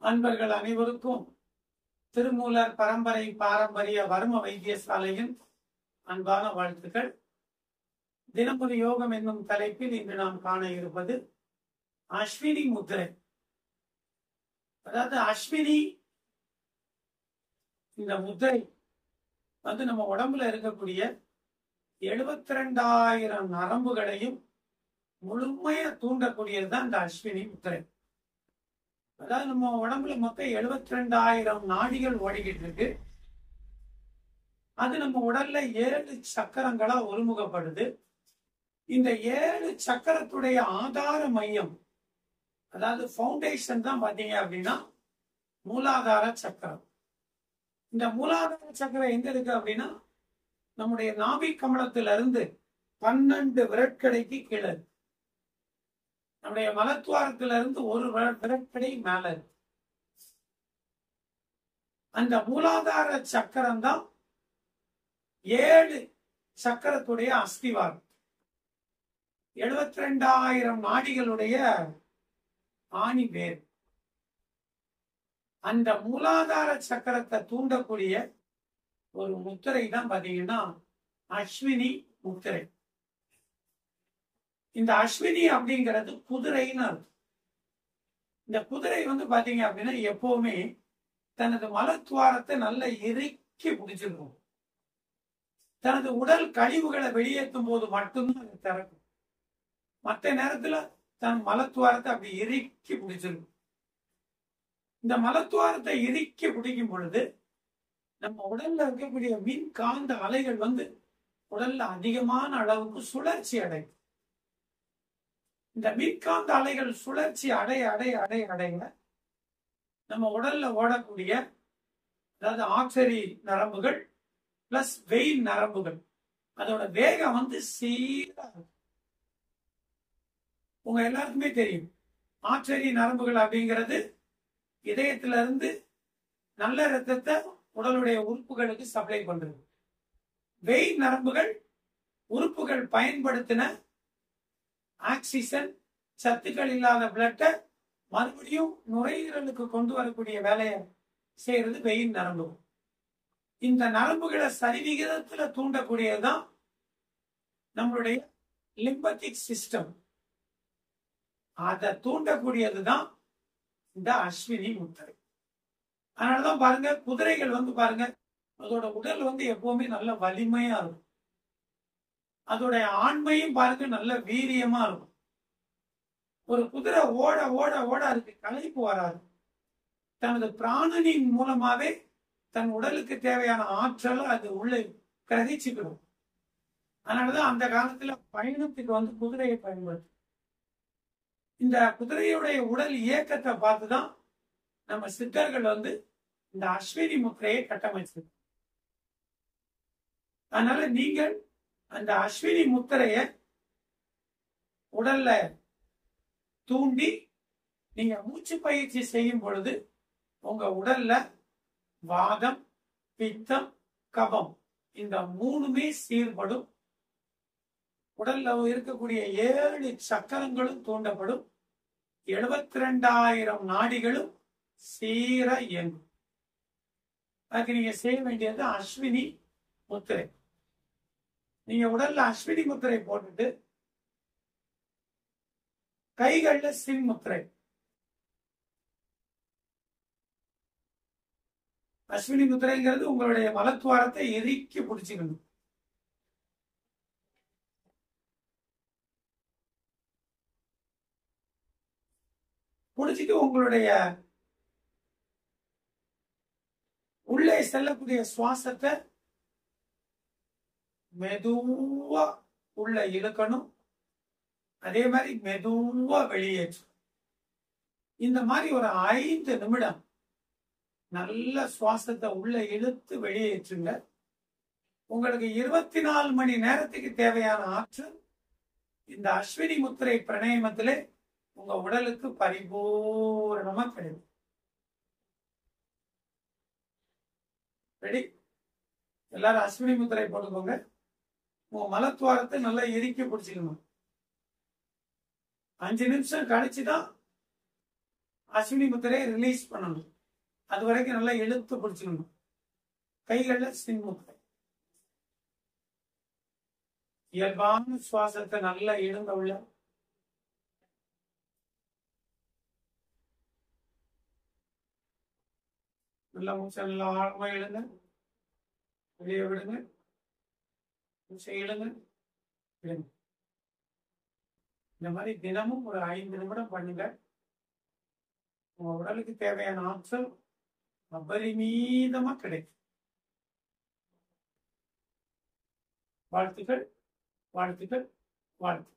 அன்பர்கள் அனைவருக்கும் திருமூலர் பரம்பரை பாரம்பரிய வர்ம வைத்தியசாலையின் அன்பான வாழ்த்துக்கள். தினமொரு யோகம் என்னும் தலைப்பில் இன்று நாம் காண இருப்பது அஸ்வினி முத்திரை. அதாவது அஸ்வினி இந்த முத்திரை நம்ம உடம்புல இருக்கக்கூடிய 72,000 நரம்புகளையும் முழுமையா தூண்டக்கூடியதுதான் இந்த அஸ்வினி முத்திரை. அதாவது நம்ம உடம்புல மொத்தம் 72,000 நாடிகள் ஓடிக்கிட்டு இருக்கு. அது நம்ம உடல்ல 7 சக்கரங்களா ஒருமுகப்படுது. இந்த 7 சக்கரத்துடைய ஆதார மையம், அதாவது பவுண்டேஷன் தான் பாத்தீங்க அப்படின்னா மூலாதார சக்கரம். இந்த மூலாதார சக்கரம் எங்க இருக்கு அப்படின்னா நம்முடைய நாபி கமலத்தில இருந்து 12 விரட்கடைக்கு கீழே, நம்முடைய மலத்துவாரத்தில இருந்து ஒரு விரட்கடை மேல இருக்கு. அந்த மூலாதார சக்கரம் தான் 7 சக்கரத்துடைய அஸ்திவாரம். 72,000 நாடிகளுடைய ஆணி வேர். அந்த மூலாதார சக்கரத்தை தூண்டக்கூடிய ஒரு முத்திரை தான் பாத்தீங்கன்னா அஸ்வினி முத்திரை. இந்த அஸ்வினி அப்படிங்கிறது குதிரைன்னு அர்த்தம். இந்த குதிரை பாத்தீங்க அப்படின்னா எப்பவுமே தனது மலத்துவாரத்தை நல்ல இறுக்கி பிடிச்சிருக்கும். தனது உடல் கழிவுகளை வெளியேற்றும் போது மட்டும்தான் அது திறக்கும். மற்ற நேரத்துல தன் மலத்துவாரத்தை அப்படி இறுக்கி பிடிச்சிருக்கும். இந்த மலத்துவாரத்தை இறுக்கி பிடிக்கும் பொழுது நம்ம உடல்ல இருக்கக்கூடிய மின் காந்த அலைகள் உடல்ல அதிகமான அளவுக்கு சுழற்சி அடையும். இந்த மின்காந்த அலைகள் சுழற்சி அடைய நம்ம உடல்ல ஓடக்கூடிய, அதாவது ஆக்சரி நரம்புகள் பிளஸ் வெயில் நரம்புகள், அதோட வேகம் சீரா இருக்கும். உங்க எல்லாருக்குமே தெரியும், ஆக்சரி நரம்புகள் அப்படிங்கிறது இதயத்தில இருந்து நல்ல ரத்தத்தை உடலுடைய உறுப்புகளுக்கு சப்ளை பண்றது. வெயில் நரம்புகள் உறுப்புகள் பயன்படுத்தின ஆக்சிஜன் சத்துக்கள் இல்லாத பிளட்டை மறுபடியும் நுரையீரலுக்கு கொண்டு வரக்கூடிய வேலையை செய்யறது வெயில் நரம்பு. இந்த நரம்புகளை சரிவிகிதத்துல தூண்டக்கூடியதுதான் நம்மளுடைய லிம்பத்திக் சிஸ்டம். அதை தூண்டக்கூடியதுதான் இந்த அஸ்வினி முத்திரை. அதனாலதான் பாருங்க, குதிரைகள் பாருங்க, அதோட உடல் எப்பவுமே நல்ல வலிமையா இருக்கும். அதோடைய ஆண்மையும் பாருங்க நல்ல வீரியமா இருக்கும். ஒரு குதிரை ஓட ஓட ஓட அதுக்கு களைப்பு வராது. தனது பிராணனின் மூலமாவே தன் உடலுக்கு தேவையான ஆற்றலை அது உள்ளே கிரகிச்சுக்கணும். அதனாலதான் அந்த காலத்துல பயணத்துக்கு குதிரையை பயன்படுத்தும். இந்த குதிரையுடைய உடல் இயக்கத்தை பார்த்துதான் நம்ம சித்தர்கள் இந்த அஸ்வினி முத்திரையை கட்டமைச்சு. அதனால நீங்கள் அந்த அஸ்வினி முத்திரைய உடல்ல தூண்டி நீங்க மூச்சு பயிற்சி செய்யும் பொழுது உங்க உடல்ல வாதம், பித்தம், கபம் இந்த 3மே சீர்படும். உடல்ல இருக்கக்கூடிய 7 சக்கரங்களும் தூண்டப்படும். 72,000 நாடிகளும் சீரா இயங்கும். அதுக்கு நீங்க செய்ய வேண்டியது அஸ்வினி முத்திரை. நீங்க உடல்ல அஸ்வினி முத்திரை போட்டுட்டு கைகள்ல சின் முத்திரை. அஸ்வினி முத்திரைங்கிறது உங்களுடைய மலத்துவாரத்தை இறுக்கி பிடிச்சுக்கணும். பிடிச்சிட்டு உங்களுடைய உள்ளே செல்லக்கூடிய சுவாசத்தை மெதுவா உள்ள இழுக்கணும். அதே மாதிரி மெதுவா வெளியேற்றும். இந்த மாதிரி ஒரு 5 நிமிடம் நல்ல சுவாசத்தை உள்ள இழுத்து வெளியேற்றுங்க. உங்களுக்கு 24 மணி நேரத்துக்கு தேவையான ஆற்றல் இந்த அஸ்வினி முத்திரை பிரணயமத்திலே உங்க உடலுக்கு பரிபூர்ணமா கிடைக்கும். ரெடி? எல்லாரும் அஸ்வினி முத்திரை போட்டுக்கோங்க. உங்க மலத்துவாரத்தை நல்லா இறுக்கி பிடிச்சிக்கணும். 5 நிமிஷம் கழிச்சுதான் அஸ்வினி முத்திரையை ரிலீஸ் பண்ணணும். அது வரைக்கும் நல்லா இழுத்து பிடிச்சிக்கணும். கைகள்ல ஸ்விங் முத்திரை. இயல்பான சுவாசத்தை நல்லா இழுங்க உள்ள. நல்லா மூச்சை நல்லா ஆழமா இழுங்க, வெளியே விடுங்க. மூச்சை இழுங்க, விடுங்க. இந்த மாதிரி தினமும் ஒரு 5 நிமிடம் பண்ணுங்க. உங்க உடலுக்கு தேவையான ஆற்றல் அபரிமீதமா கிடைக்கும். வாழ்த்துக்கள், வாழ்த்துக்கள், வாழ்த்து.